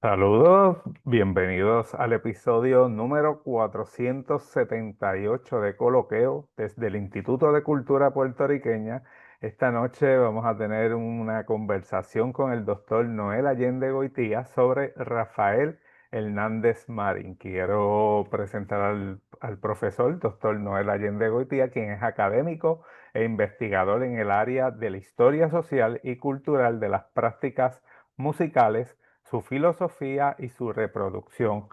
Saludos, bienvenidos al episodio número 478 de Coloqueo desde el Instituto de Cultura Puertorriqueña. Esta noche vamos a tener una conversación con el doctor Noel Allende Goitía sobre Rafael Hernández Marín. Quiero presentar al profesor doctor Noel Allende Goitía, quien es académico e investigador en el área de la historia social y cultural de las prácticas musicales, su filosofía y su reproducción.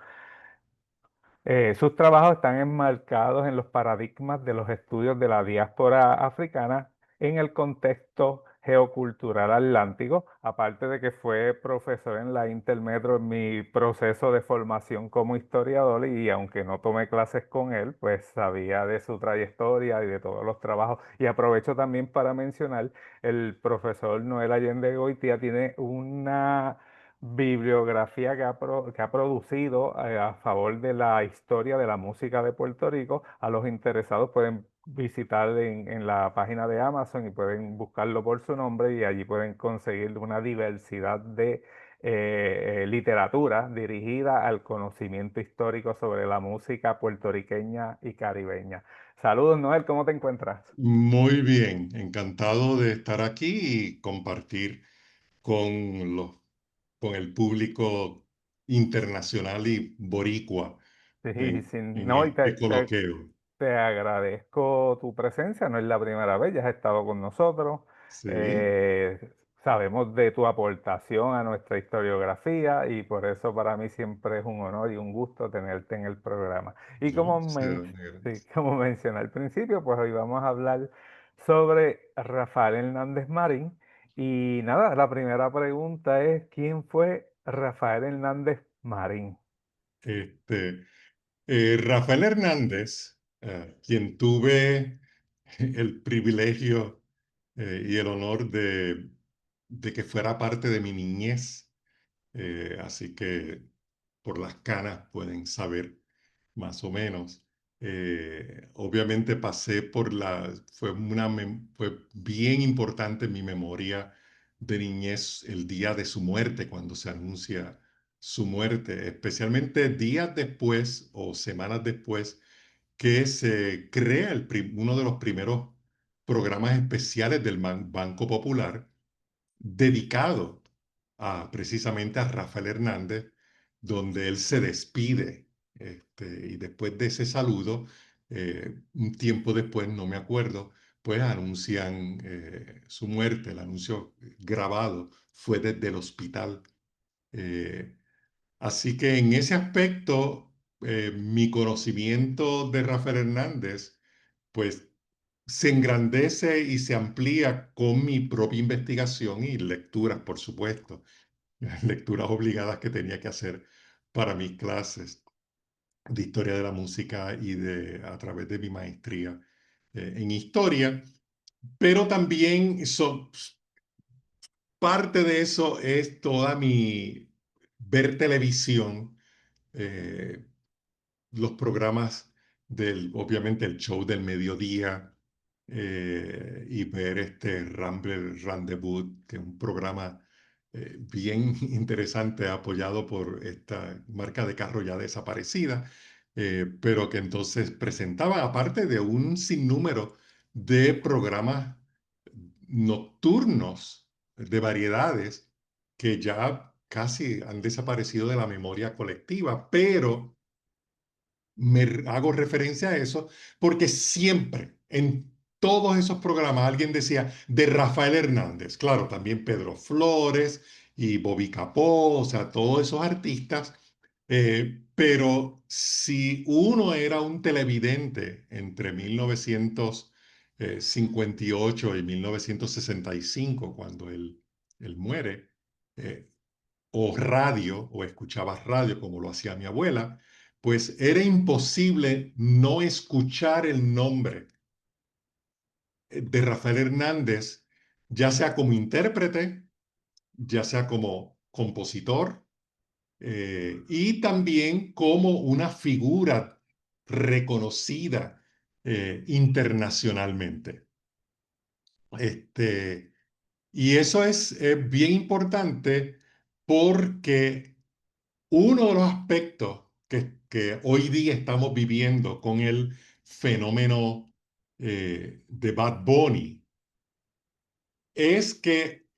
Sus trabajos están enmarcados en los paradigmas de los estudios de la diáspora africana en el contexto geocultural atlántico, aparte de que fue profesor en la Intermetro en mi proceso de formación como historiador y aunque no tomé clases con él, pues sabía de su trayectoria y de todos los trabajos. Y aprovecho también para mencionar, el profesor Noel Allende Goitia tiene una bibliografía que ha producido a favor de la historia de la música de Puerto Rico. A los interesados pueden visitar en la página de Amazon y pueden buscarlo por su nombre y allí pueden conseguir una diversidad de literatura dirigida al conocimiento histórico sobre la música puertorriqueña y caribeña. Saludos, Noel, ¿cómo te encuentras? Muy bien, encantado de estar aquí y compartir con con el público internacional y boricua Sí, sí, en no, y este coloquio. te agradezco tu presencia, no es la primera vez, ya has estado con nosotros. Sí, Eh, Sabemos de tu aportación a nuestra historiografía y por eso para mí siempre es un honor y un gusto tenerte en el programa. Y yo se da una sí, gracia. como mencioné al principio, pues hoy vamos a hablar sobre Rafael Hernández Marín. Y nada, la primera pregunta es, ¿quién fue Rafael Hernández Marín? Este, Rafael Hernández, quien tuve el privilegio y el honor de que fuera parte de mi niñez, así que por las canas pueden saber más o menos. Obviamente pasé por fue bien importante en mi memoria de niñez el día de su muerte, cuando se anuncia su muerte, especialmente días después o semanas después que se crea uno de los primeros programas especiales del Banco Popular dedicado precisamente a Rafael Hernández, donde él se despide. Y después de ese saludo, un tiempo después, no me acuerdo, pues anuncian su muerte. El anuncio grabado fue desde el hospital. Eh, Así que en ese aspecto, mi conocimiento de Rafael Hernández, pues se engrandece y se amplía con mi propia investigación y lecturas, por supuesto, lecturas obligadas que tenía que hacer para mis clases de historia de la música y a través de mi maestría en historia, pero también parte de eso es toda mi ver televisión, eh, los programas obviamente el show del mediodía y ver este Rambler Rendezvous, que es un programa bien interesante apoyado por esta marca de carro ya desaparecida, pero que entonces presentaba, aparte de un sinnúmero de programas nocturnos de variedades que ya casi han desaparecido de la memoria colectiva, pero hago referencia a eso porque siempre en todos esos programas alguien decía de Rafael Hernández, claro, también Pedro Flores y Bobby Capó, o sea, todos esos artistas, pero si uno era un televidente entre 1958 y 1965, cuando él muere, eh, o radio, o escuchabas radio como lo hacía mi abuela, pues era imposible no escuchar el nombre de Rafael Hernández, ya sea como intérprete, ya sea como compositor, y también como una figura reconocida internacionalmente. Y eso es bien importante porque Uno de los aspectos que hoy día estamos viviendo con el fenómeno de Bad Bunny es que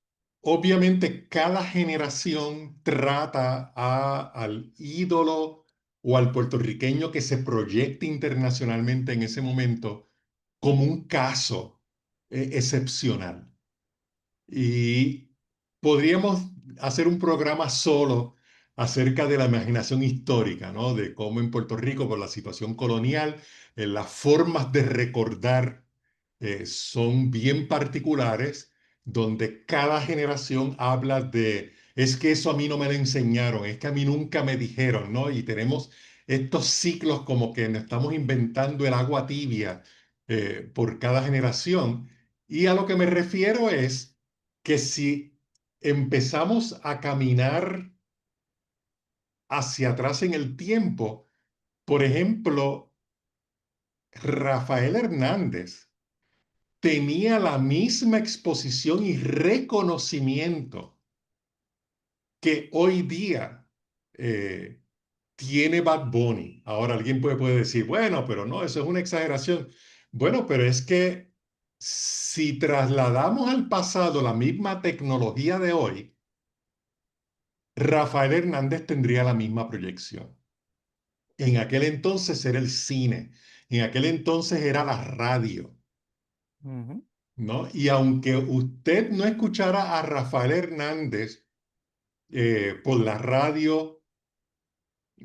obviamente cada generación trata al ídolo o al puertorriqueño que se proyecte internacionalmente en ese momento como un caso excepcional. Y podríamos hacer un programa solo acerca de la imaginación histórica, ¿no? De cómo en Puerto Rico, por la situación colonial, las formas de recordar son bien particulares, donde cada generación habla de, es que eso a mí no me lo enseñaron, es que a mí nunca me dijeron, ¿no? Y tenemos estos ciclos como que nos estamos inventando el agua tibia por cada generación. Y a lo que me refiero es que si empezamos a caminar hacia atrás en el tiempo, por ejemplo, Rafael Hernández tenía la misma exposición y reconocimiento que hoy día eh, tiene Bad Bunny. Ahora alguien puede decir, bueno, pero no, eso es una exageración. Bueno, pero es que si trasladamos al pasado la misma tecnología de hoy, Rafael Hernández tendría la misma proyección. En aquel entonces era el cine, en aquel entonces era la radio, Ujú, ¿no? Y aunque usted no escuchara a Rafael Hernández por la radio,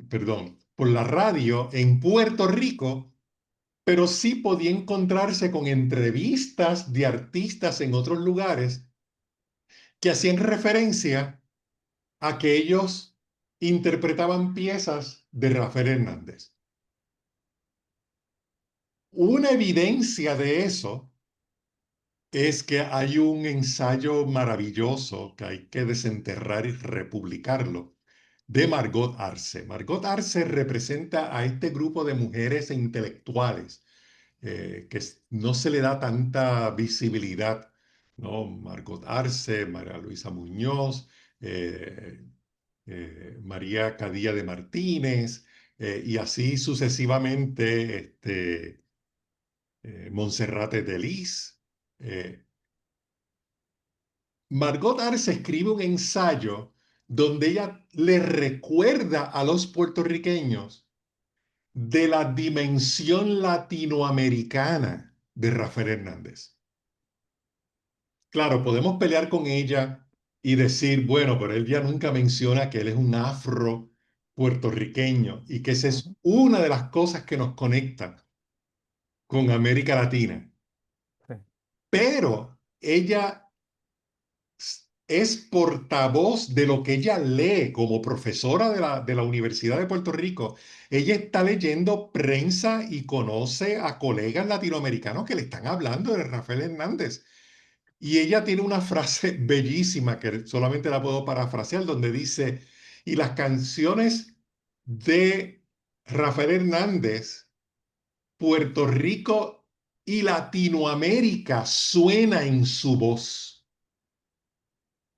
perdón, por la radio en Puerto Rico, pero sí podía encontrarse con entrevistas de artistas en otros lugares que hacían referencia a que ellos interpretaban piezas de Rafael Hernández. Una evidencia de eso es que hay un ensayo maravilloso que hay que desenterrar y republicarlo de Margot Arce. Margot Arce representa a este grupo de mujeres e intelectuales no se le da tanta visibilidad, ¿no? Margot Arce, María Luisa Muñoz, eh, María Cadía de Martínez, y así sucesivamente, Monserrate de Lis. Eh, Margot Arce escribe un ensayo donde ella le recuerda a los puertorriqueños de la dimensión latinoamericana de Rafael Hernández. Claro, podemos pelear con ella y decir, bueno, pero él ya nunca menciona que él es un afro puertorriqueño y que esa es ujú, una de las cosas que nos conecta con América Latina. sí, Pero ella es portavoz de lo que ella lee como profesora de la Universidad de Puerto Rico. Ella está leyendo prensa y conoce a colegas latinoamericanos que le están hablando de Rafael Hernández. Y ella tiene una frase bellísima que solamente la puedo parafrasear, donde dice, y las canciones de Rafael Hernández, Puerto Rico y Latinoamérica suena en su voz.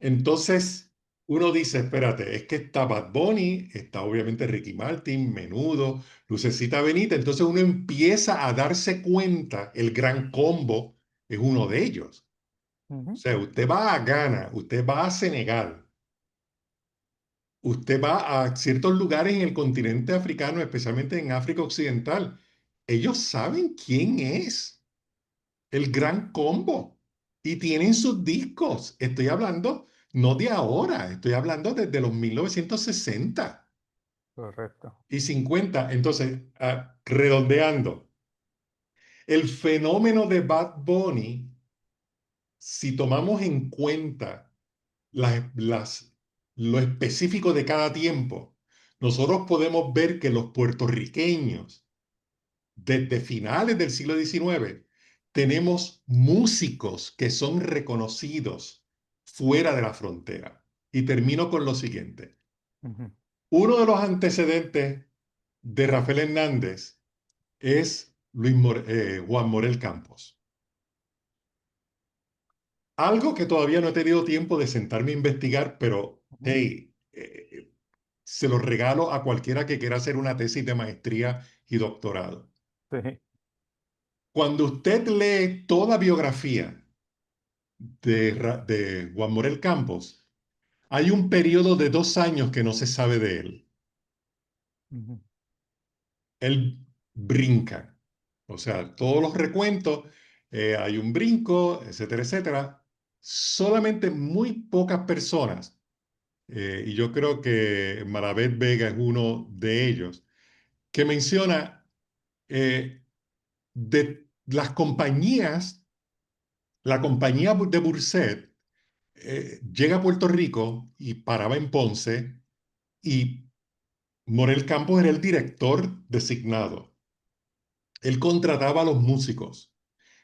Entonces, uno dice, espérate, es que está Bad Bunny, está obviamente Ricky Martin, Menudo, Lucecita Benita. Entonces uno empieza a darse cuenta, el Gran Combo es uno de ellos. O ujú, sea, usted va a Ghana, usted va a Senegal, usted va a ciertos lugares en el continente africano, especialmente en África Occidental. Ellos saben quién es el Gran Combo y tienen sus discos. Estoy hablando no de ahora, estoy hablando desde los 1960 correcto. y 50. Entonces, redondeando, el fenómeno de Bad Bunny, si tomamos en cuenta las, las- lo específico de cada tiempo, nosotros podemos ver que los puertorriqueños, desde finales del siglo XIX, tenemos músicos que son reconocidos fuera de la frontera. Y termino con lo siguiente. Ujú, Uno de los antecedentes de Rafael Hernández es Juan Morel Campos. Algo que todavía no he tenido tiempo de sentarme a investigar, pero ujú, hey, se lo regalo a cualquiera que quiera hacer una tesis de maestría y doctorado. Sí. Cuando usted lee toda biografía de Juan Morel Campos, hay un periodo de 2 años que no se sabe de él. Ujú, Él brinca. O sea, todos los recuentos, hay un brinco, etcétera, etcétera. Solamente muy pocas personas, y yo creo que Marabet Vega es uno de ellos, que menciona de las compañías, la compañía de Burset llega a Puerto Rico y paraba en Ponce y Morel Campos era el director designado. Él contrataba a los músicos.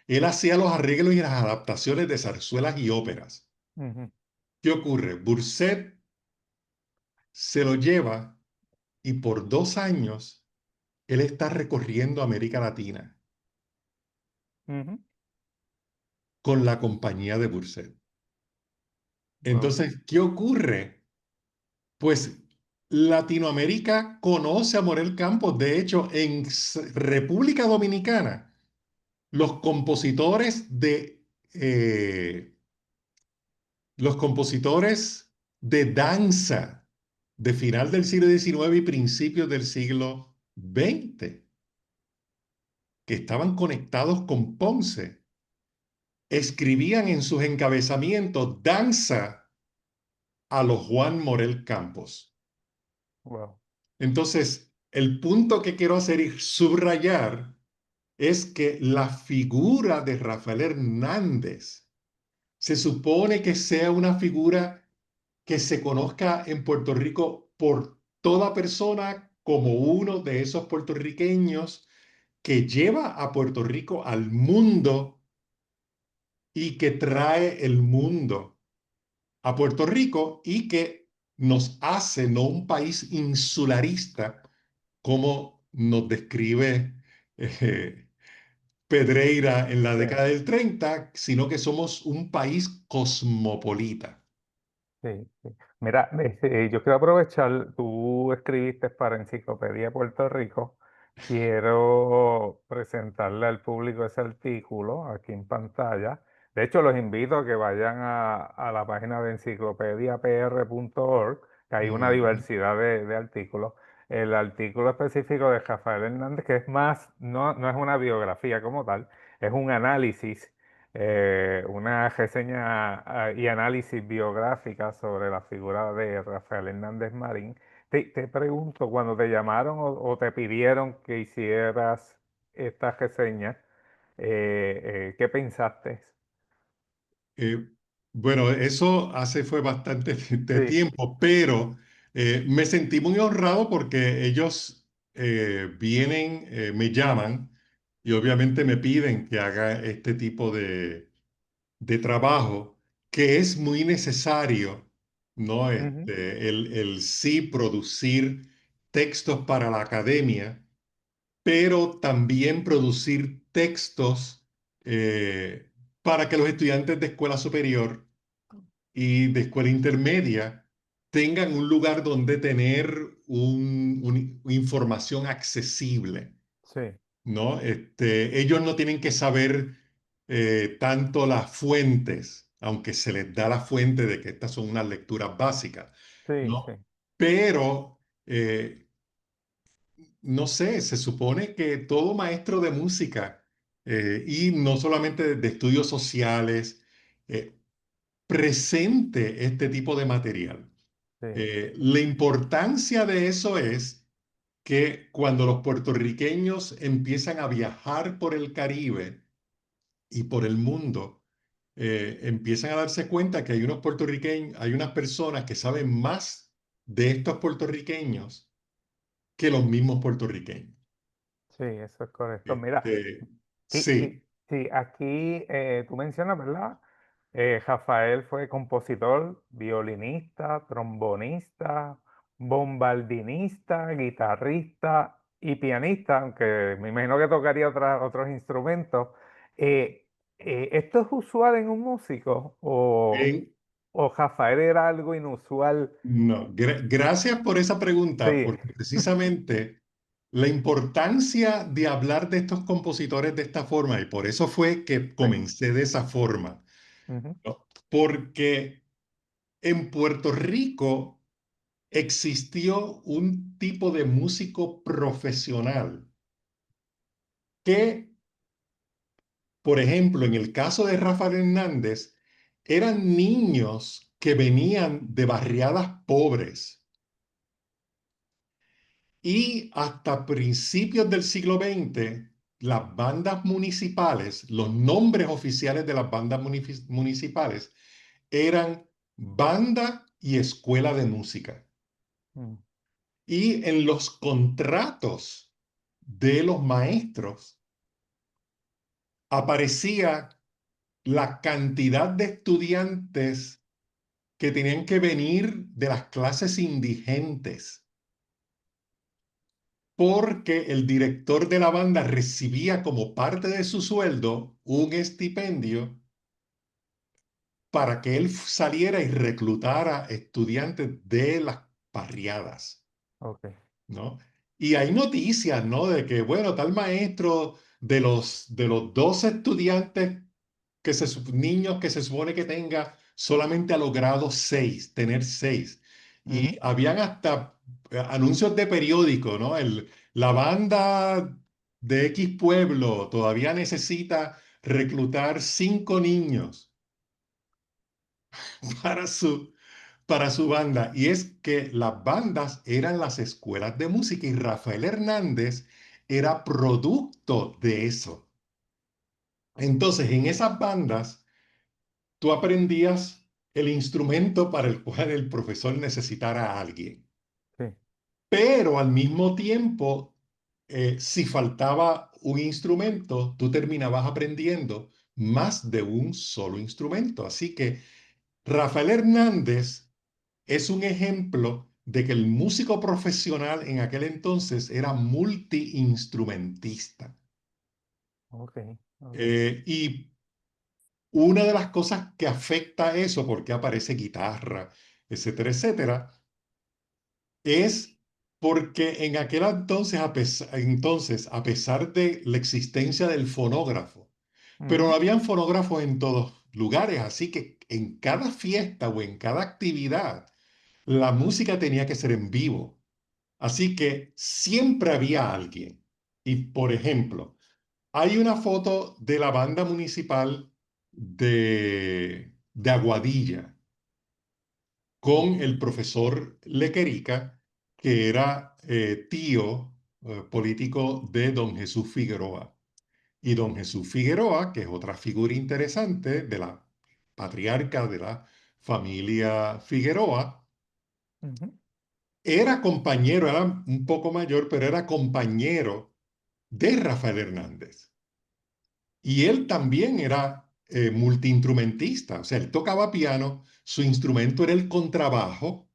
Él hacía los arreglos y las adaptaciones de zarzuelas y óperas. ujú, ¿Qué ocurre? Burset se lo lleva y por 2 años él está recorriendo América Latina ujú. con la compañía de Burset. Wow. Entonces, ¿qué ocurre? Pues Latinoamérica conoce a Morel Campos. De hecho, en República Dominicana, los compositores los compositores de danza de final del siglo XIX y principios del siglo XX, que estaban conectados con Ponce, escribían en sus encabezamientos danza a los Juan Morel Campos. Wow. Entonces, el punto que quiero hacer y subrayar es que la figura de Rafael Hernández se supone que sea una figura que se conozca en Puerto Rico por toda persona como uno de esos puertorriqueños que lleva a Puerto Rico al mundo y que trae el mundo a Puerto Rico y que nos hace no un país insularista como nos describe Pedreira en la Sí. década del 30, sino que somos un país cosmopolita. Sí, sí. Mira, yo quiero aprovechar, tú escribiste para Enciclopedia de Puerto Rico, quiero presentarle al público ese artículo aquí en pantalla. De hecho, los invito a que vayan a la página de enciclopediapr.org, que hay una Ujú. diversidad de artículos. El artículo específico de Rafael Hernández, que es más, no es una biografía como tal, es un análisis una reseña y análisis biográfica sobre la figura de Rafael Hernández Marín. Te pregunto, cuando te llamaron o te pidieron que hicieras esta reseña, ¿qué pensaste? Eh, bueno, eso fue bastante de Sí. tiempo, pero me sentí muy honrado porque ellos vienen, me llaman y obviamente me piden que haga este tipo de trabajo que es muy necesario, ¿no? Ujú. El sí producir textos para la academia, pero también producir textos eh, para que los estudiantes de escuela superior y de escuela intermedia tengan un lugar donde tener información accesible, Sí, ¿no? Ellos no tienen que saber tanto las fuentes, aunque se les da la fuente de que estas son unas lecturas básicas, sí, sí, ¿no? Pero no sé, se supone que todo maestro de música, y no solamente de estudios sociales, eh, presente este tipo de material. sí, La importancia de eso es que cuando los puertorriqueños empiezan a viajar por el Caribe y por el mundo, empiezan a darse cuenta que hay unos puertorriqueños, hay unas personas que saben más de estos puertorriqueños que los mismos puertorriqueños. sí, eso es correcto. Mira, Este, sí, sí, sí, sí, aquí tú mencionas, ¿verdad? Rafael fue compositor, violinista, trombonista, bombardinista, guitarrista y pianista, aunque me imagino que tocaría otros instrumentos. Eh, ¿Esto es usual en un músico? O... o Rafael era algo inusual. No, gracias por esa pregunta, Sí, porque precisamente la importancia de hablar de estos compositores de esta forma, y por eso fue que sí. comencé de esa forma, Ujú, ¿no? Porque en Puerto Rico existió un tipo de músico profesional que, por ejemplo, en el caso de Rafael Hernández, eran niños que venían de barriadas pobres y hasta principios del siglo XX, las bandas municipales, los nombres oficiales de las bandas municipales eran banda y escuela de música. mm, Y en los contratos de los maestros aparecía la cantidad de estudiantes que tenían que venir de las clases indigentes, porque el director de la banda recibía como parte de su sueldo un estipendio para que él saliera y reclutara estudiantes de las barriadas. ok. ¿No? Y hay noticias, ¿no? De que, bueno, tal maestro de los 12 estudiantes niños que se supone que tenga, solamente ha logrado 6, tener 6. Y Ujú, habían hasta anuncios de periódico, ¿no? La banda de X pueblo todavía necesita reclutar 5 niños para su banda. Y es que las bandas eran las escuelas de música y Rafael Hernández era producto de eso. Entonces, en esas bandas, tú aprendías el instrumento para el cual el profesor necesitara a alguien. sí, Pero al mismo tiempo, si faltaba un instrumento, tú terminabas aprendiendo más de un solo instrumento. Así que Rafael Hernández es un ejemplo de que el músico profesional en aquel entonces era multiinstrumentista. ok, ok. Y una de las cosas que afecta a eso, porque aparece guitarra, etcétera, etcétera, es porque en aquel entonces, a pesar de la existencia del fonógrafo, pero no Ujú, habían fonógrafos en todos lugares, así que en cada fiesta o en cada actividad, la música tenía que ser en vivo. Así que siempre había alguien. Y por ejemplo, hay una foto de la banda municipal de Aguadilla con el profesor Lequerica, que era tío político de don Jesús Figueroa. Y don Jesús Figueroa, que es otra figura interesante de la patriarca de la familia Figueroa, ujú, era compañero, era un poco mayor, pero era compañero de Rafael Hernández. Y él también era multiinstrumentista, o sea, él tocaba piano, su instrumento era el contrabajo,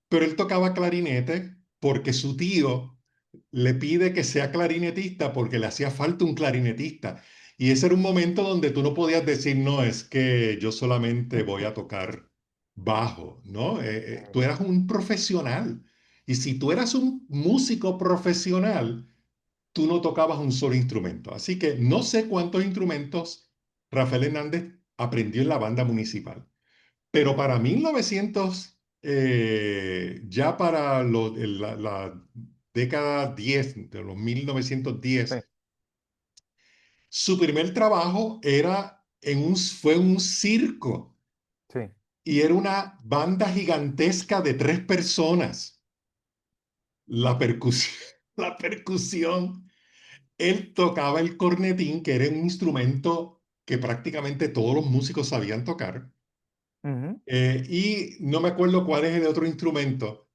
pero él tocaba clarinete porque su tío le pide que sea clarinetista porque le hacía falta un clarinetista. Y ese era un momento donde tú no podías decir, no, es que yo solamente voy a tocar bajo, ¿no? Tú eras un profesional. Y si tú eras un músico profesional, tú no tocabas un solo instrumento. Así que no sé cuántos instrumentos Rafael Hernández aprendió en la banda municipal. Pero para 1900, ya para la década 10, de los sí, 1910, su primer trabajo fue un circo sí. y era una banda gigantesca de 3 personas. La percusión, la percusión, él tocaba el cornetín, que era un instrumento que prácticamente todos los músicos sabían tocar. Ujú, Y no me acuerdo cuál es el otro instrumento,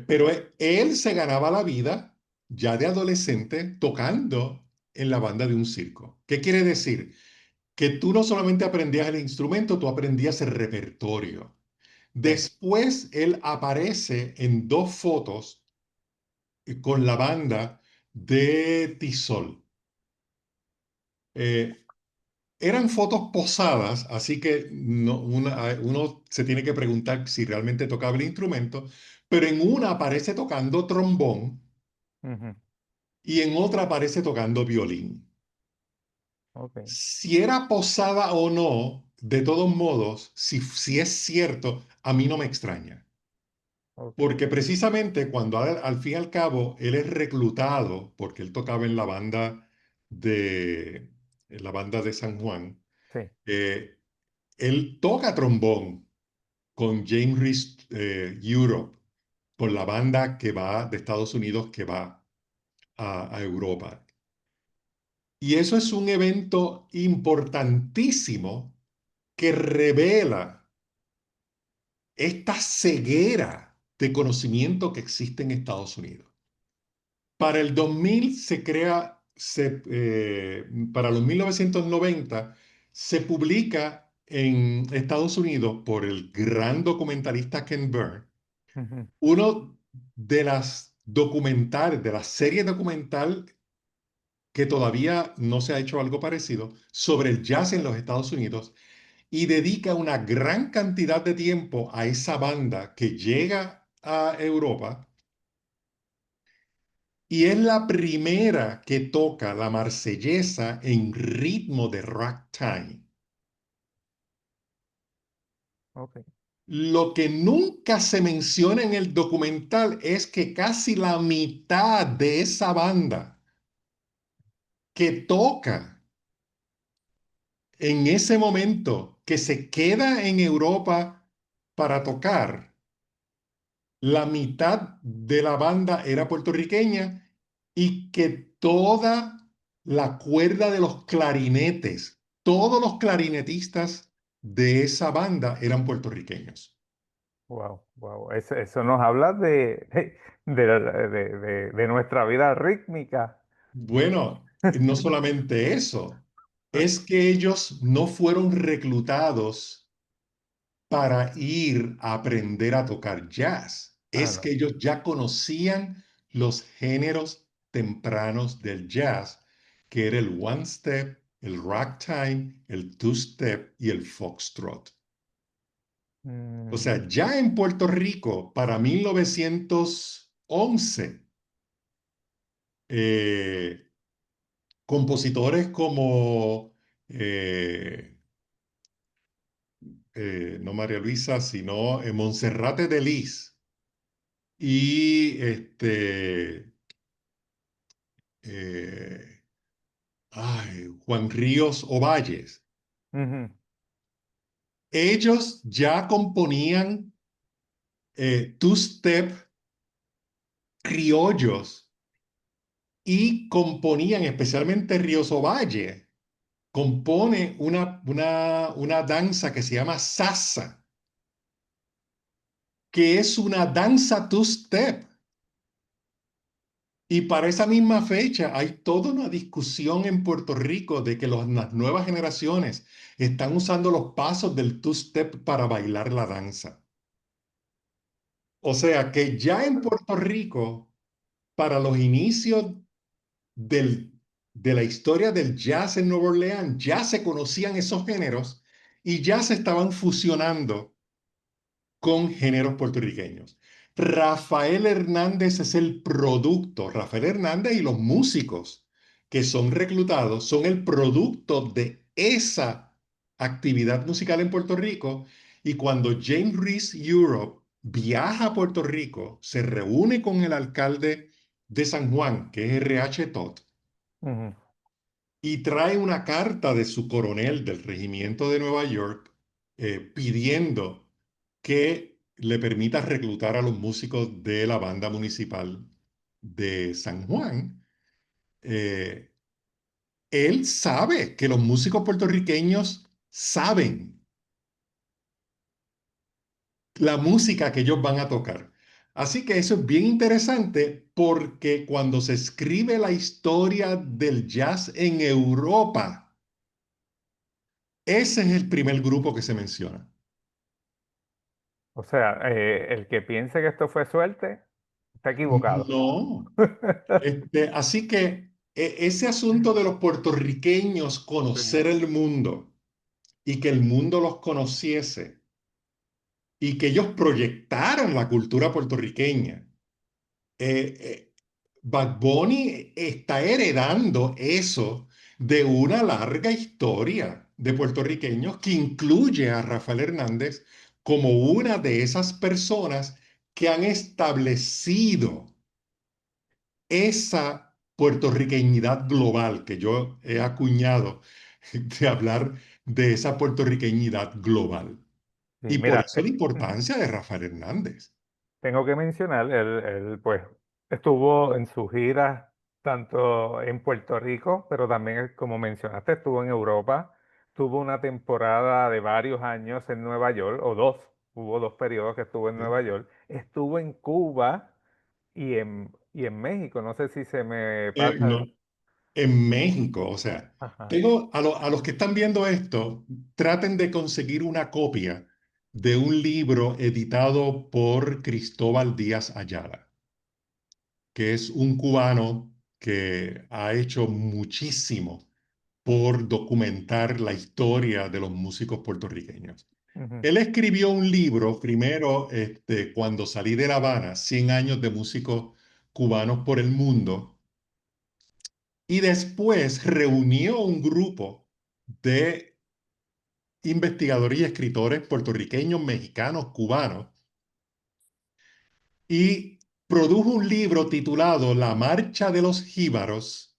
pero él se ganaba la vida ya de adolescente tocando en la banda de un circo. ¿Qué quiere decir? Que tú no solamente aprendías el instrumento, tú aprendías el repertorio. sí. Después él aparece en 2 fotos con la banda de Tisol. Eh, eran fotos posadas, así que uno se tiene que preguntar si realmente tocaba el instrumento, pero en una aparece tocando trombón Ujú. y en otra aparece tocando violín. Ok, Si era posada o no, de todos modos, si es cierto, a mí no me extraña. ok. Porque precisamente cuando al fin y al cabo él es reclutado, porque él tocaba en la banda de San Juan, Sí. eh, él toca trombón con James Reese Europe, con la banda que va de Estados Unidos que va a Europa. Y eso es un evento importantísimo que revela esta ceguera de conocimiento que existe en Estados Unidos. Para el 2000 para los 1990 se publica en Estados Unidos por el gran documentalista Ken Burns, Ujú. uno de la serie documental que todavía no se ha hecho algo parecido sobre el jazz en los Estados Unidos y dedica una gran cantidad de tiempo a esa banda que llega a Europa y es la primera que toca la marsellesa en ritmo de ragtime. Ok. Lo que nunca se menciona en el documental es que casi la mitad de esa banda que toca en ese momento, que se queda en Europa para tocar, la mitad de la banda era puertorriqueña y que toda la cuerda de los clarinetes, todos los clarinetistas de esa banda eran puertorriqueños. Wow, wow. Eso nos habla de nuestra vida rítmica. Bueno, no solamente eso, es que ellos no fueron reclutados para ir a aprender a tocar jazz. Ah, Es que no. ellos ya conocían los géneros tempranos del jazz, que era el one step, el ragtime, el two step y el foxtrot. O Mm, sea, ya en Puerto Rico, para 1911, eh, compositores como, eh, no María Luisa, sino Monserrate de Lis, y eh, Juan Ríos Ovalles. ujú. Ellos ya componían two-step criollos y componían, especialmente Ríos Ovalle, compone una danza que se llama salsa, que es una danza two-step. Y para esa misma fecha hay toda una discusión en Puerto Rico de que las nuevas generaciones están usando los pasos del two-step para bailar la danza. O sea que ya en Puerto Rico, para los inicios del- de la historia del jazz en Nueva Orleans, ya se conocían esos géneros y ya se estaban fusionando con géneros puertorriqueños. Rafael Hernández es el producto. Rafael Hernández y los músicos que son reclutados son el producto de esa actividad musical en Puerto Rico. Y cuando James Reese Europe viaja a Puerto Rico, se reúne con el alcalde de San Juan, que es R.H. Todd, Ujú. y trae una carta de su coronel del regimiento de Nueva York pidiendo que le permita reclutar a los músicos de la banda municipal de San Juan. Eh, Él sabe que los músicos puertorriqueños saben la música que ellos van a tocar. Así que eso es bien interesante porque cuando se escribe la historia del jazz en Europa, ese es el primer grupo que se menciona. O sea, el que piense que esto fue suerte, está equivocado. No. Así que ese asunto de los puertorriqueños Sí, conocer el mundo y que el mundo los conociese y que ellos proyectaran la cultura puertorriqueña. Bad Bunny está heredando eso de una larga historia de puertorriqueños que incluye a Rafael Hernández como una de esas personas que han establecido esa puertorriqueñidad global que yo he acuñado de hablar de esa puertorriqueñidad global. sí, Y por mira, eso la ujú. importancia de Rafael Hernández. Tengo que mencionar, él, pues estuvo en sus giras tanto en Puerto Rico, pero también, como mencionaste, estuvo en Europa, tuvo una temporada de varios años en Nueva York, o dos, hubo dos periodos que estuvo en ¿Sí? Nueva York, estuvo en Cuba y en México, no sé si se me pasa. No, en México, o sea, Ajá. tengo a los que están viendo esto, traten de conseguir una copia de un libro editado por Cristóbal Díaz Ayala, que es un cubano que ha hecho muchísimo por documentar la historia de los músicos puertorriqueños. Ujú, Él escribió un libro primero, cuando salí de La Habana, 100 años de músicos cubanos por el mundo, y después reunió un grupo de investigadores y escritores puertorriqueños, mexicanos, cubanos, y produjo un libro titulado La Marcha de los Jíbaros,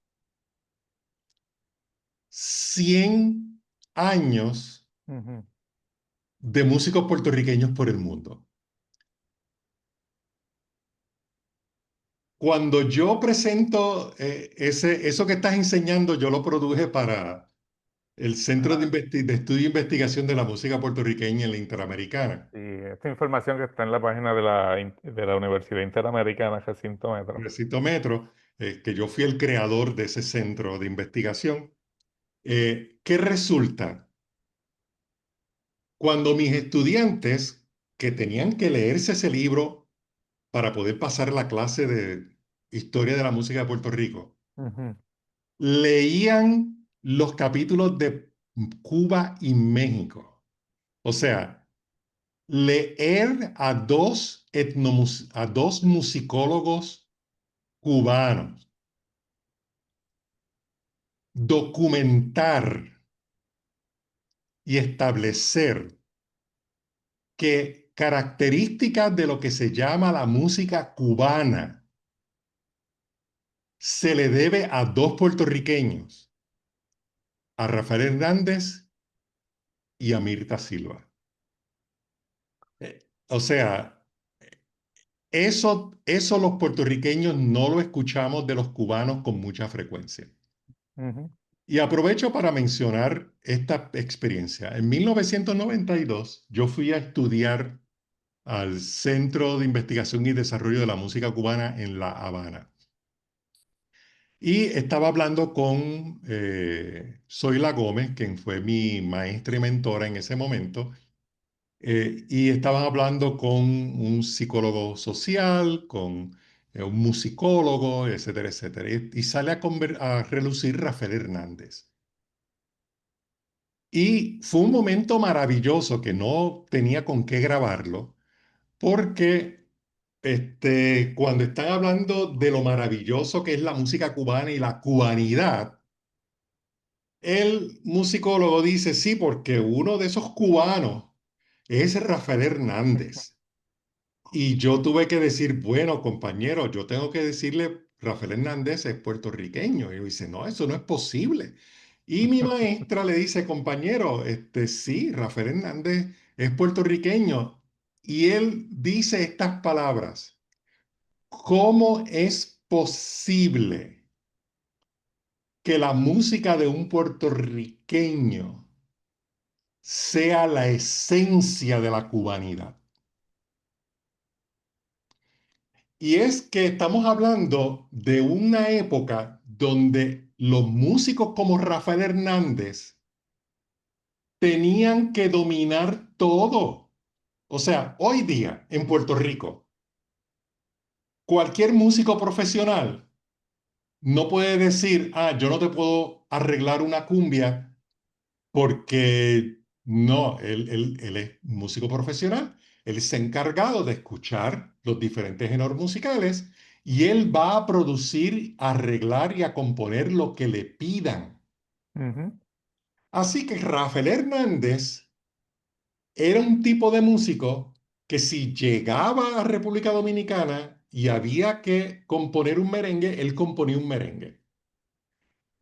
100 años ujú, de músicos puertorriqueños por el mundo. Cuando yo presento eso que estás enseñando, yo lo produje para el Centro ah, de Estudio e Investigación de la Música Puertorriqueña en la Interamericana, sí, esta información que está en la página de de la Universidad Interamericana, Jacinto Metro. Recinto Metro, que yo fui el creador de ese centro de investigación. ¿Qué resulta? Cuando mis estudiantes que tenían que leerse ese libro para poder pasar la clase de Historia de la Música de Puerto Rico, Ujú, leían los capítulos de Cuba y México. O sea, leer a dos musicólogos cubanos, documentar y establecer que características de lo que se llama la música cubana se le debe a dos puertorriqueños, a Rafael Hernández y a Mirta Silva. O sea, eso los puertorriqueños no lo escuchamos de los cubanos con mucha frecuencia. ujú, Y aprovecho para mencionar esta experiencia. En 1992 yo fui a estudiar al Centro de Investigación y Desarrollo de la Música Cubana en La Habana. Y estaba hablando con Zoila Gómez, quien fue mi maestra y mentora en ese momento, y estaba hablando con un psicólogo social, con un musicólogo, etcétera, etcétera. Y sale a relucir Rafael Hernández. Y fue un momento maravilloso que no tenía con qué grabarlo, porque cuando están hablando de lo maravilloso que es la música cubana y la cubanidad, el musicólogo dice, sí, porque uno de esos cubanos es Rafael Hernández. Y yo tuve que decir, bueno, compañero, yo tengo que decirle, Rafael Hernández es puertorriqueño. Y yo dice, no, eso no es posible. Y mi maestra le dice, compañero, sí, Rafael Hernández es puertorriqueño. Y él dice estas palabras, ¿cómo es posible que la música de un puertorriqueño sea la esencia de la cubanidad? Y es que estamos hablando de una época donde los músicos como Rafael Hernández tenían que dominar todo. O sea, hoy día en Puerto Rico, cualquier músico profesional no puede decir, ah, yo no te puedo arreglar una cumbia porque no, él es músico profesional. Él se ha encargado de escuchar los diferentes géneros musicales y él va a producir, a arreglar y a componer lo que le pidan. Ujú, Así que Rafael Hernández era un tipo de músico que si llegaba a República Dominicana y había que componer un merengue, él componía un merengue.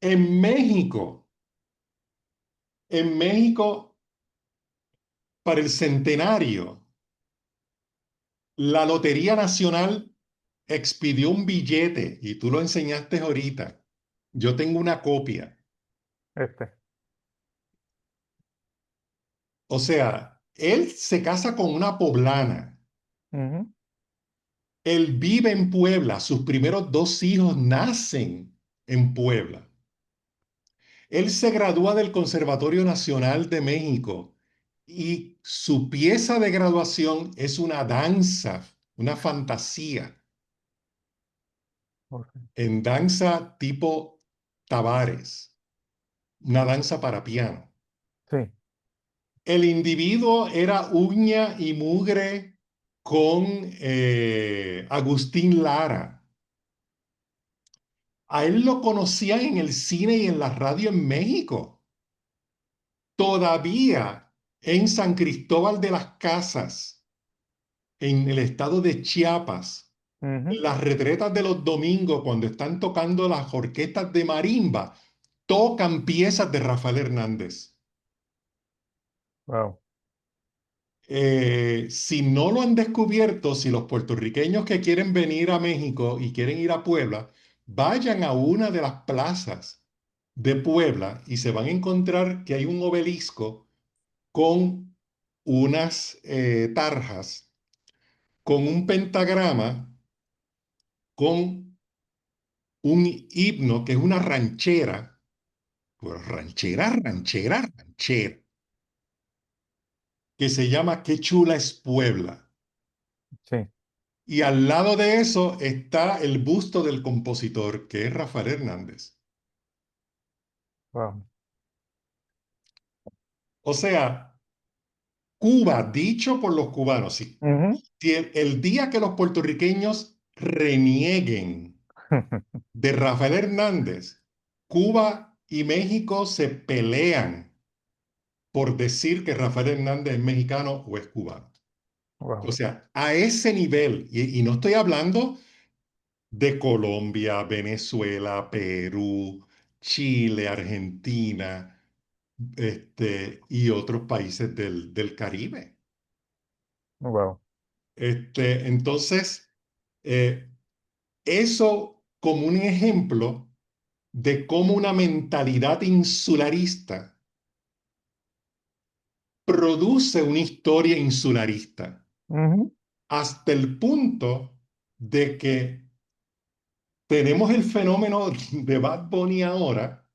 En México, en México, para el centenario, la Lotería Nacional expidió un billete y tú lo enseñaste ahorita. Yo tengo una copia. este. O sea, él se casa con una poblana. Ujú, Él vive en Puebla. Sus primeros dos hijos nacen en Puebla. Él se gradúa del Conservatorio Nacional de México y su pieza de graduación es una danza, una fantasía ok. en danza tipo Tavares, una danza para piano. Sí. El individuo era uña y mugre con Agustín Lara. A él lo conocían en el cine y en la radio en México. Todavía en San Cristóbal de las Casas, en el estado de Chiapas, Ujú, en las retretas de los domingos, cuando están tocando las orquestas de marimba, tocan piezas de Rafael Hernández. wow. Si no lo han descubierto, si los puertorriqueños que quieren venir a México y quieren ir a Puebla, vayan a una de las plazas de Puebla y se van a encontrar que hay un obelisco con unas tarjas, con un pentagrama, con un himno que es una ranchera, pues ranchera, ranchera, ranchera, que se llama Qué chula es Puebla. Sí. Y al lado de eso está el busto del compositor, que es Rafael Hernández. Wow. O sea, Cuba, dicho por los cubanos, Ujú. si el día que los puertorriqueños renieguen de Rafael Hernández, Cuba y México se pelean por decir que Rafael Hernández es mexicano o es cubano. O Wow. sea, a ese nivel, y no estoy hablando de Colombia, Venezuela, Perú, Chile, Argentina, y otros países del Caribe. Wow. Entonces, eh, eso como un ejemplo de cómo una mentalidad insularista produce una historia insularista, Ujú, hasta el punto de que tenemos el fenómeno de Bad Bunny ahora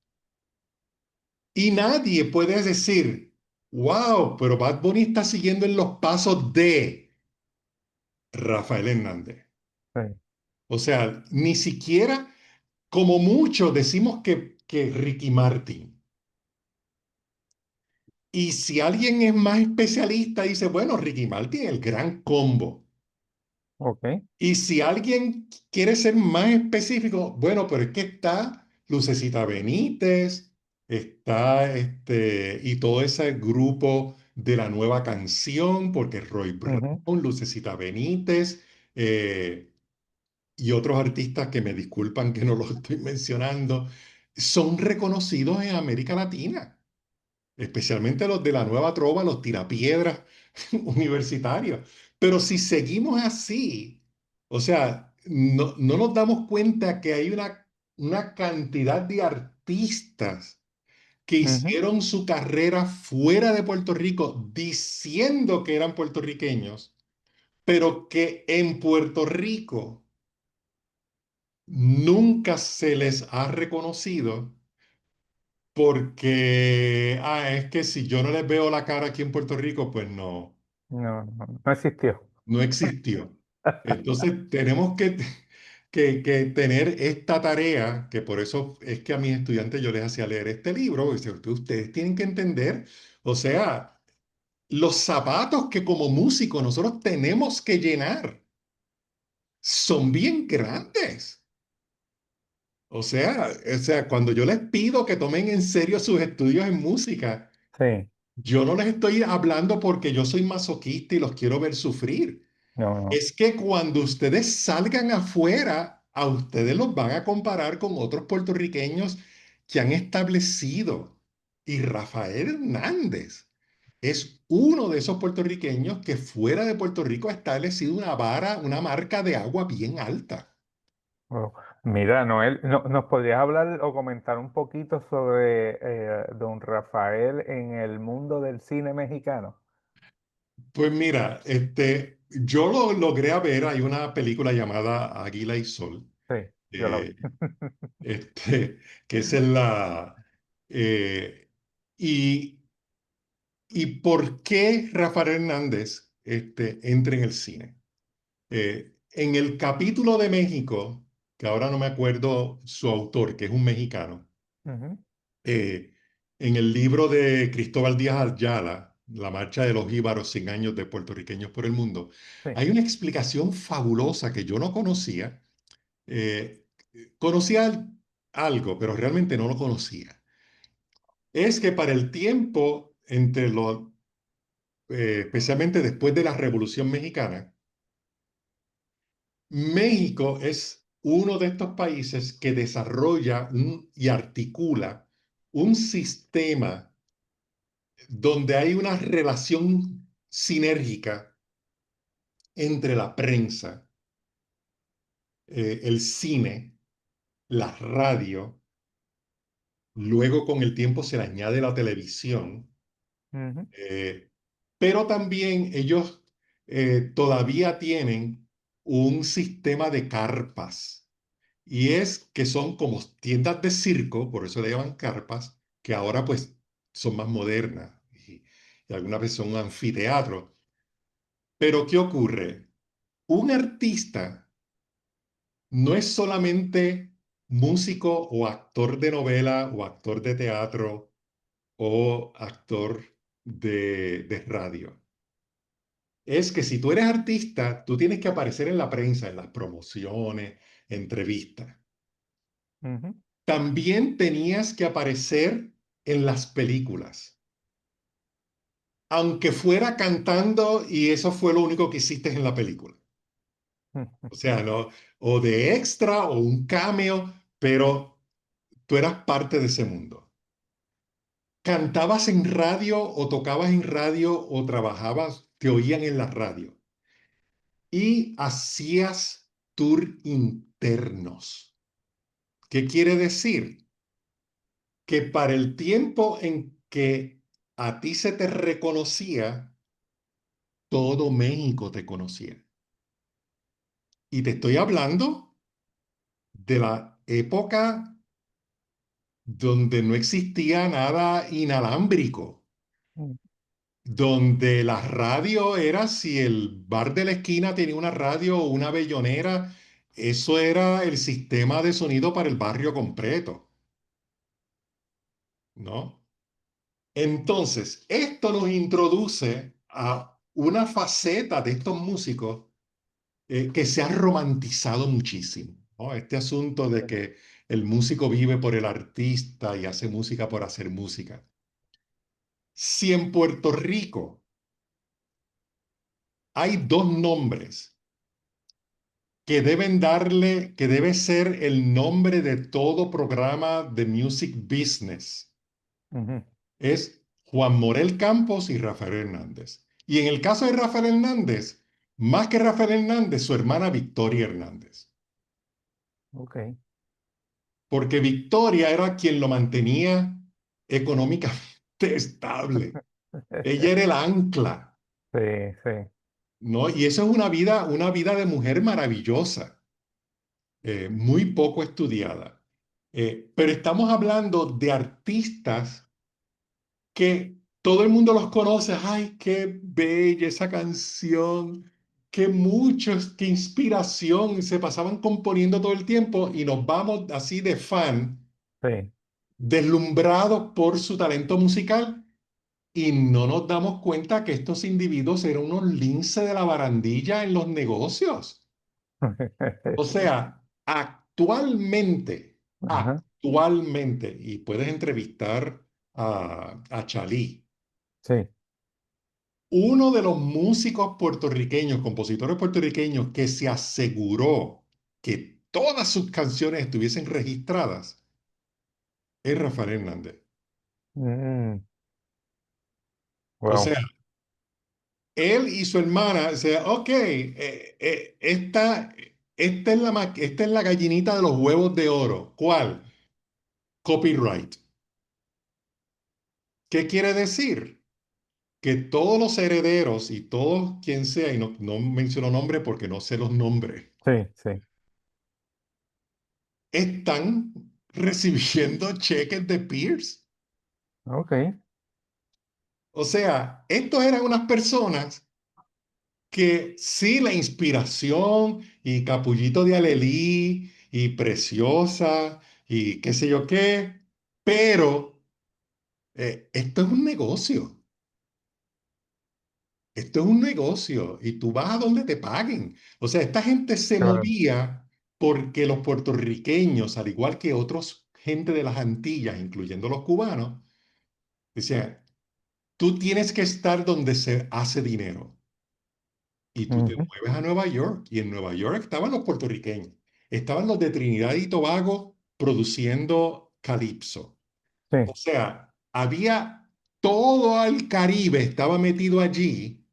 y nadie puede decir, wow, pero Bad Bunny está siguiendo en los pasos de Rafael Hernández. sí. O sea, ni siquiera, como mucho, decimos que Ricky Martin. Y si alguien es más especialista, dice, bueno, Ricky Martin, el gran combo. Ok. Y si alguien quiere ser más específico, bueno, pero es que está Lucecita Benítez, está y todo ese grupo de la nueva canción, porque Roy Brown, Ujú, Lucecita Benítez, y otros artistas que me disculpan que no los estoy mencionando, son reconocidos en América Latina, especialmente los de la nueva trova, los tirapiedras universitarios. Pero si seguimos así, o sea, no nos damos cuenta que hay una cantidad de artistas que ujú. hicieron su carrera fuera de Puerto Rico diciendo que eran puertorriqueños, pero que en Puerto Rico nunca se les ha reconocido porque, es que si yo no les veo la cara aquí en Puerto Rico, pues no, No, no, no existió. no existió. Entonces que tener esta tarea, que por eso es que a mis estudiantes yo les hacía leer este libro, y dice, ustedes tienen que entender, o sea, los zapatos que como músicos nosotros tenemos que llenar son bien grandes. O sea, cuando yo les pido que tomen en serio sus estudios en música, Sí, yo no les estoy hablando porque yo soy masoquista y los quiero ver sufrir. no, no. Es que cuando ustedes salgan afuera, a ustedes los van a comparar con otros puertorriqueños que han establecido. Y Rafael Hernández es uno de esos puertorriqueños que fuera de Puerto Rico ha establecido una vara, una marca de agua bien alta. Oh, mira, Noel, ¿nos podrías hablar o comentar un poquito sobre don Rafael en el mundo del cine mexicano? Pues mira, yo lo logré a ver, hay una película llamada Águila y Sol, Sí, yo lo vi. eh, este, que es en la... eh, y, ¿Y por qué Rafael Hernández entra en el cine? En el capítulo de México, que ahora no me acuerdo su autor, que es un mexicano, Ujú, eh, en el libro de Cristóbal Díaz Ayala, La marcha de los jíbaros 100 años de puertorriqueños por el mundo, sí. hay una explicación fabulosa que yo no conocía. eh, conocía algo, pero realmente no lo conocía. Es que para el tiempo entre los especialmente después de la Revolución Mexicana, México es uno de estos países que desarrolla y articula un sistema donde hay una relación sinérgica entre la prensa, el cine, la radio, luego con el tiempo se le añade la televisión, Ujú, eh, pero también ellos todavía tienen un sistema de carpas. Y es que son como tiendas de circo, por eso le llaman carpas, que ahora pues son más modernas y algunas veces son un anfiteatro. Pero ¿qué ocurre? Un artista no es solamente músico o actor de novela o actor de teatro o actor de radio. Es que si tú eres artista, tú tienes que aparecer en la prensa, en las promociones, entrevistas. ujú, También tenías que aparecer en las películas, aunque fuera cantando y eso fue lo único que hiciste en la película. ujú, O sea, no, o de extra o un cameo, pero tú eras parte de ese mundo. Cantabas en radio o tocabas en radio o trabajabas, te oían en la radio y hacías tour internos. ¿Qué quiere decir? Que para el tiempo en que a ti se te reconocía, todo México te conocía. Y te estoy hablando de la época donde no existía nada inalámbrico, ujú. donde la radio era, si el bar de la esquina tenía una radio o una bellonera, eso era el sistema de sonido para el barrio completo, ¿no? Entonces, esto nos introduce a una faceta de estos músicos que se ha romantizado muchísimo, ¿no? Este asunto de que el músico vive por el artista y hace música por hacer música. Si en Puerto Rico hay dos nombres que debe ser el nombre de todo programa de music business, Ujú. es Juan Morel Campos y Rafael Hernández. Y en el caso de Rafael Hernández, más que Rafael Hernández, su hermana Victoria Hernández. Ok. Porque Victoria era quien lo mantenía económicamente estable. Ella era el ancla, Sí, sí. ¿no? Y eso es una vida de mujer maravillosa, muy poco estudiada. Pero estamos hablando de artistas que todo el mundo los conoce. ¡Ay, qué bella esa canción! que muchos, qué inspiración, se pasaban componiendo todo el tiempo y nos vamos así de fan, sí. deslumbrados por su talento musical y no nos damos cuenta que estos individuos eran unos linces de la barandilla en los negocios. O sea, Ajá, actualmente, y puedes entrevistar a Chalí, sí, uno de los músicos puertorriqueños, compositores puertorriqueños que se aseguró que todas sus canciones estuviesen registradas es Rafael Hernández. mm, O sea, wow, él y su hermana, o sea, ok, esta es esta es la gallinita de los huevos de oro. ¿Cuál? Copyright. ¿Qué quiere decir? Que todos los herederos y todos quien sea, y no menciono nombre porque no sé los nombres, sí, sí, están recibiendo cheques de Pierce. ok, O sea, estos eran unas personas que sí, la inspiración y Capullito de Alelí y Preciosa y qué sé yo qué, pero esto es un negocio. Esto es un negocio y tú vas a donde te paguen. O sea, esta gente se claro, movía porque los puertorriqueños, al igual que otros gente de las Antillas, incluyendo los cubanos, decían, tú tienes que estar donde se hace dinero. Y tú te ujú, mueves a Nueva York y en Nueva York estaban los puertorriqueños, estaban los de Trinidad y Tobago produciendo calipso. sí, O sea, había todo el Caribe estaba metido allí,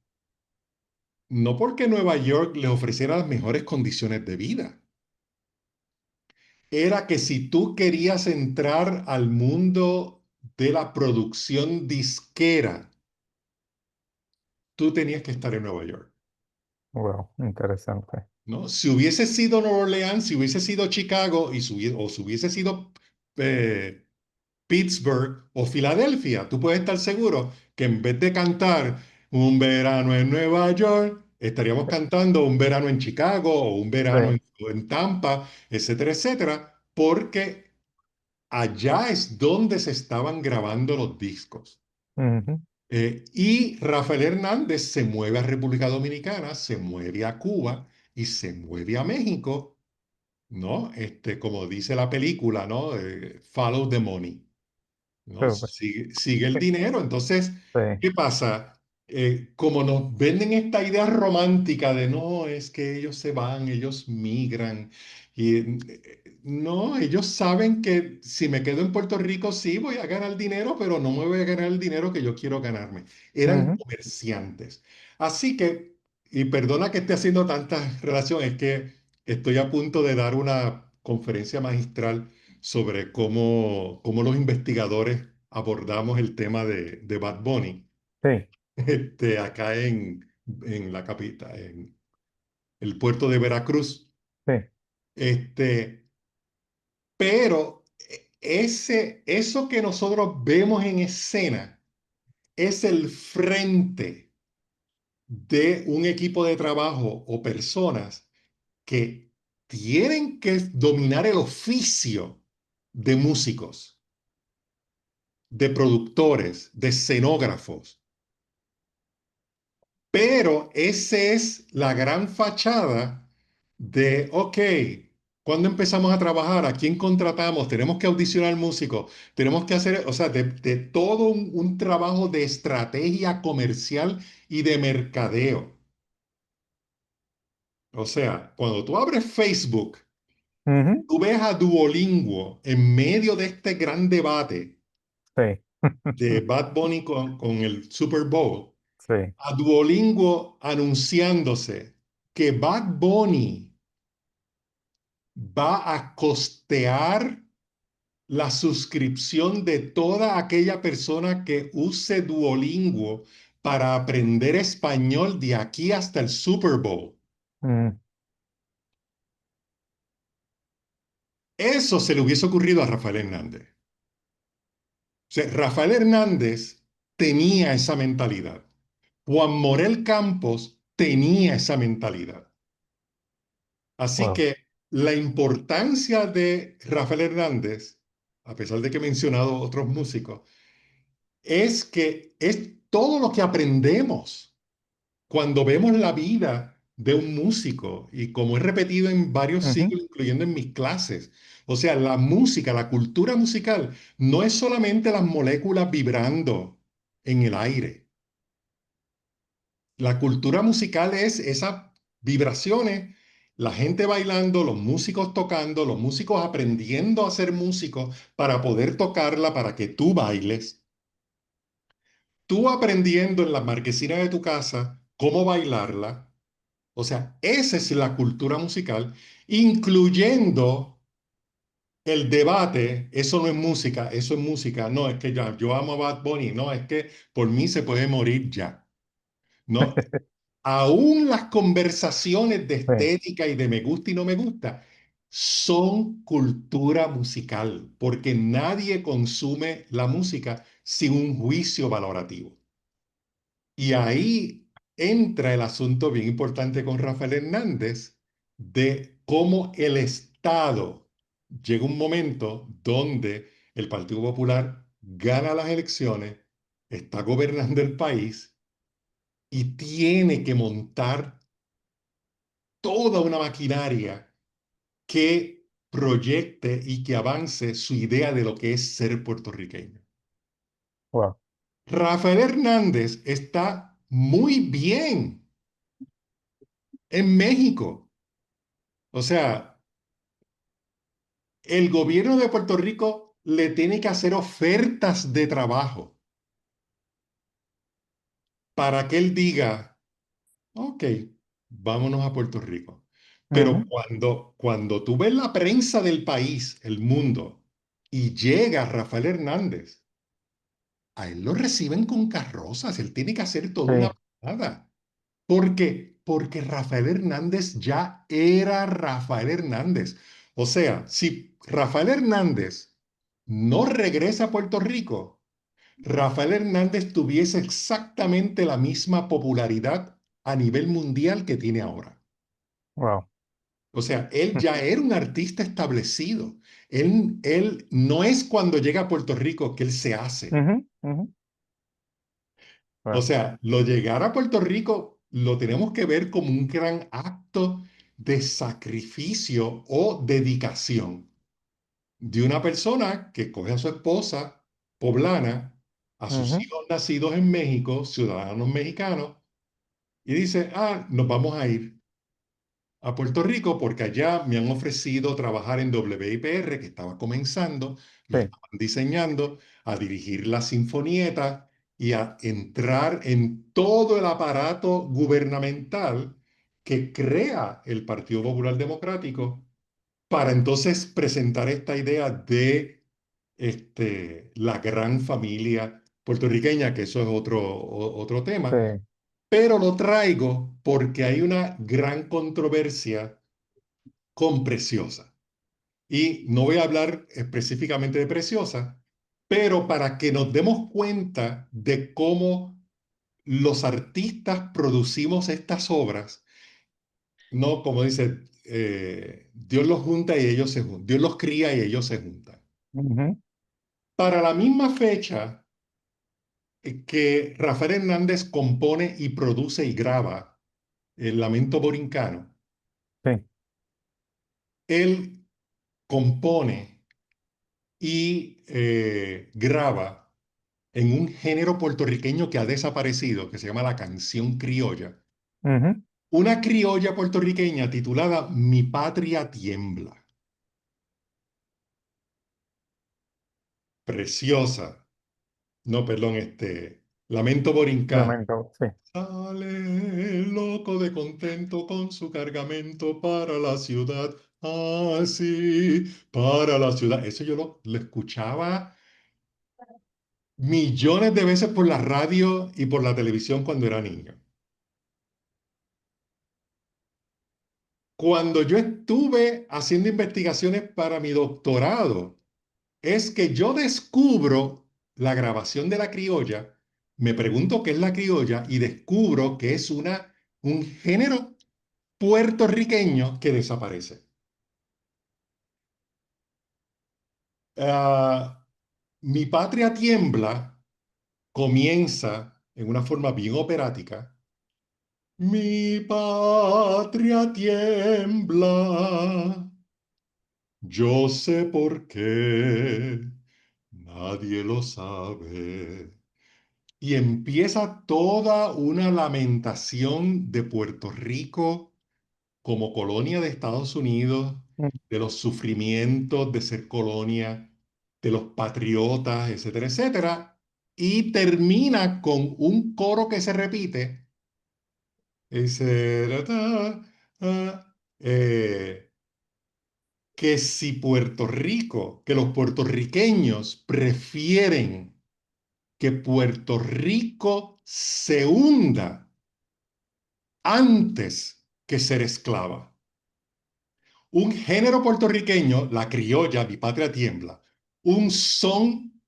no porque Nueva York les ofreciera las mejores condiciones de vida, era que si tú querías entrar al mundo de la producción disquera, tú tenías que estar en Nueva York. wow, interesante. ¿No? Si hubiese sido Nueva Orleans, si hubiese sido Chicago o si hubiese sido eh, Pittsburgh o Filadelfia, tú puedes estar seguro que en vez de cantar Un verano en Nueva York, estaríamos cantando Un verano en Chicago o Un Sí, verano en Tampa, etcétera, etcétera, porque allá es donde se estaban grabando los discos. ujú, Y Rafael Hernández se mueve a República Dominicana, se mueve a Cuba y se mueve a México, ¿no? Como dice la película, ¿no? Follow the money, ¿no? súper, Sigue el dinero. Entonces, sí, ¿qué pasa? Como nos venden esta idea romántica de no, es que ellos se van, ellos migran. Y no, ellos saben que si me quedo en Puerto Rico, sí voy a ganar dinero, pero no me voy a ganar el dinero que yo quiero ganarme. Eran ujú, comerciantes. Así que, y perdona que esté haciendo tantas relaciones, es que estoy a punto de dar una conferencia magistral sobre cómo los investigadores abordamos el tema de Bad Bunny sí, acá en la capital, en el puerto de Veracruz. sí, Este, pero eso que nosotros vemos en escena es el frente de un equipo de trabajo o personas que tienen que dominar el oficio de músicos, de productores, de escenógrafos. Pero esa es la gran fachada de, ok, ¿cuándo empezamos a trabajar? ¿A quién contratamos? Tenemos que audicionar músicos, tenemos que hacer, o sea, de todo un trabajo de estrategia comercial y de mercadeo. O sea, cuando tú abres Facebook, ujú, tú ves a Duolingo en medio de este gran debate sí, de Bad Bunny con el Super Bowl, sí, a Duolingo anunciándose que Bad Bunny va a costear la suscripción de toda aquella persona que use Duolingo para aprender español de aquí hasta el Super Bowl. mm, Eso se le hubiese ocurrido a Rafael Hernández. O sea, Rafael Hernández tenía esa mentalidad. Juan Morel Campos tenía esa mentalidad. Así Wow. que la importancia de Rafael Hernández, a pesar de que he mencionado otros músicos, es que es todo lo que aprendemos cuando vemos la vida de un músico y como he repetido en varios Ujú. siglos, incluyendo en mis clases. O sea, la música, la cultura musical, no es solamente las moléculas vibrando en el aire. La cultura musical es esas vibraciones, la gente bailando, los músicos tocando, los músicos aprendiendo a ser músicos para poder tocarla, para que tú bailes. Tú aprendiendo en la marquesina de tu casa cómo bailarla. O sea, esa es la cultura musical, incluyendo el debate, eso no es música, eso es música. No, es que ya, yo amo a Bad Bunny, no, es que por mí se puede morir ya. No, aún las conversaciones de Sí, estética y de me gusta y no me gusta son cultura musical, porque nadie consume la música sin un juicio valorativo. Y ahí entra el asunto bien importante con Rafael Hernández de cómo el Estado llega un momento donde el Partido Popular gana las elecciones, está gobernando el país y tiene que montar toda una maquinaria que proyecte y que avance su idea de lo que es ser puertorriqueño. wow. Rafael Hernández está muy bien en México. O sea, el gobierno de Puerto Rico le tiene que hacer ofertas de trabajo para que él diga, ok, vámonos a Puerto Rico. Pero Ujú. cuando tú ves la prensa del país, el mundo, y llega Rafael Hernández, a él lo reciben con carrozas, él tiene que hacer toda una Sí, parada. ¿Por qué? Porque Rafael Hernández ya era Rafael Hernández. O sea, si Rafael Hernández no regresa a Puerto Rico, Rafael Hernández tuviese exactamente la misma popularidad a nivel mundial que tiene ahora. wow. O sea, él ya era un artista establecido. Él no es cuando llega a Puerto Rico que él se hace. Ujú, ujú. O Wow. sea, lo llegar a Puerto Rico lo tenemos que ver como un gran acto de sacrificio o dedicación de una persona que coge a su esposa poblana, a sus Ujú. hijos nacidos en México, ciudadanos mexicanos, y dice, ah, nos vamos a ir a Puerto Rico porque allá me han ofrecido trabajar en WIPR, que estaba comenzando, lo Sí, estaban diseñando, a dirigir la sinfonieta y a entrar en todo el aparato gubernamental que crea el Partido Popular Democrático para entonces presentar esta idea de la gran familia puertorriqueña, que eso es otro tema, sí. pero lo traigo porque hay una gran controversia con Preciosa. Y no voy a hablar específicamente de Preciosa, pero para que nos demos cuenta de cómo los artistas producimos estas obras, no como dice, Dios los junta y ellos se juntan, Dios los cría y ellos se juntan. Ujú. Para la misma fecha que Rafael Hernández compone y produce y graba El Lamento Borincano, Sí. él compone y graba en un género puertorriqueño que ha desaparecido, que se llama la canción criolla, Ujú. una criolla puertorriqueña titulada Mi Patria Tiembla. Preciosa. No, perdón, Lamento Borincano. Lamento, sí. Sale loco de contento con su cargamento para la ciudad. Ah, sí, para la ciudad. Eso yo lo escuchaba millones de veces por la radio y por la televisión cuando era niño. Cuando yo estuve haciendo investigaciones para mi doctorado, es que yo descubro la grabación de la criolla, me pregunto qué es la criolla y descubro que es un género puertorriqueño que desaparece. Ah, Mi patria tiembla comienza en una forma bien operática. Mi patria tiembla, yo sé por qué, nadie lo sabe. Y empieza toda una lamentación de Puerto Rico como colonia de Estados Unidos, Mm. de los sufrimientos de ser colonia, de los patriotas, etcétera, etcétera. Y termina con un coro que se repite. Dice, eh, que si Puerto Rico, que los puertorriqueños prefieren que Puerto Rico se hunda antes que ser esclava. Un género puertorriqueño, la criolla, mi patria tiembla, un son,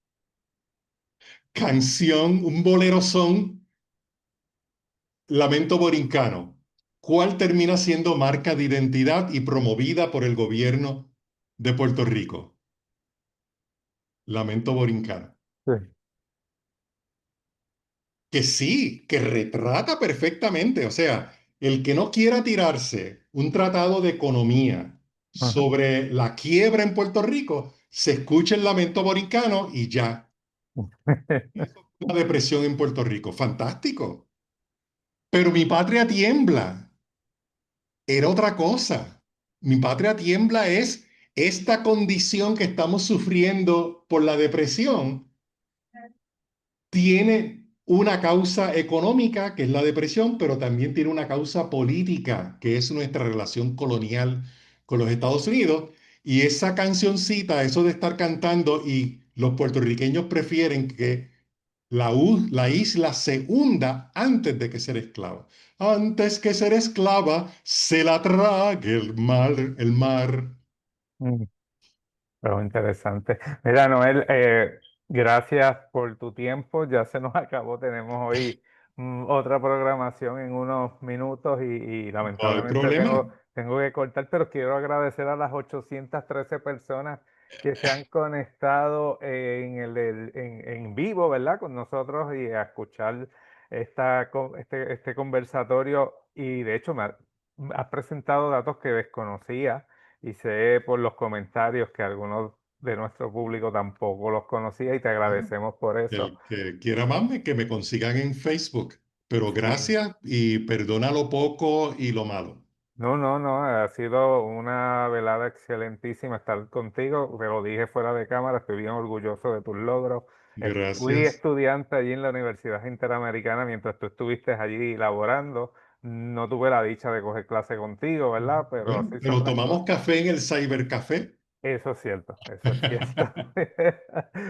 canción, un bolero son, lamento borincano, cuál termina siendo marca de identidad y promovida por el gobierno de Puerto Rico. Lamento borincano. Sí. Que sí, que retrata perfectamente, o sea, el que no quiera tirarse un tratado de economía Ajá. sobre la quiebra en Puerto Rico, se escucha el lamento borincano y ya. Una depresión en Puerto Rico, fantástico. Pero mi patria tiembla, era otra cosa. Mi patria tiembla es esta condición que estamos sufriendo por la depresión tiene una causa económica, que es la depresión, pero también tiene una causa política, que es nuestra relación colonial con los Estados Unidos. Y esa cancioncita, eso de estar cantando y los puertorriqueños prefieren que la isla se hunda antes de que ser esclava. Antes que ser esclava, se la trague el mar, el mar. Mm. Pero interesante. Mira, Noel, gracias por tu tiempo. Ya se nos acabó. Tenemos hoy otra programación en unos minutos y No hay lamentablemente problema. tengo que cortar, pero quiero agradecer a las 813 personas que se han conectado en vivo, ¿verdad? Con nosotros y a escuchar este conversatorio. Y de hecho, has presentado datos que desconocía y sé por los comentarios que algunos de nuestro público tampoco los conocía y te agradecemos por eso. El que quiera más, que me consigan en Facebook. Pero Sí. gracias y perdona lo poco y lo malo. No, no, no, ha sido una velada excelentísima estar contigo. Te lo dije fuera de cámara, estoy bien orgulloso de tus logros. Fui Gracias. estudiante allí en la Universidad Interamericana mientras tú estuviste allí laborando. No tuve la dicha de coger clase contigo, ¿verdad? Pero Bueno, así son pero las tomamos cosas. café en el Cybercafé. Eso es cierto, eso es cierto.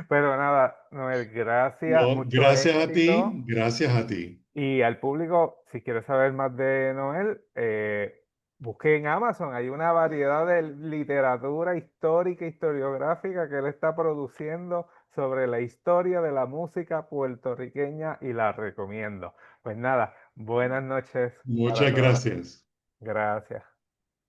Pero nada, Noel, gracias, No, mucho gracias a éxito. ti, gracias a ti. Y al público, si quieres saber más de Noel, busque en Amazon. Hay una variedad de literatura histórica e historiográfica que él está produciendo sobre la historia de la música puertorriqueña y la recomiendo. Pues nada, buenas noches para Muchas todos. gracias. Gracias.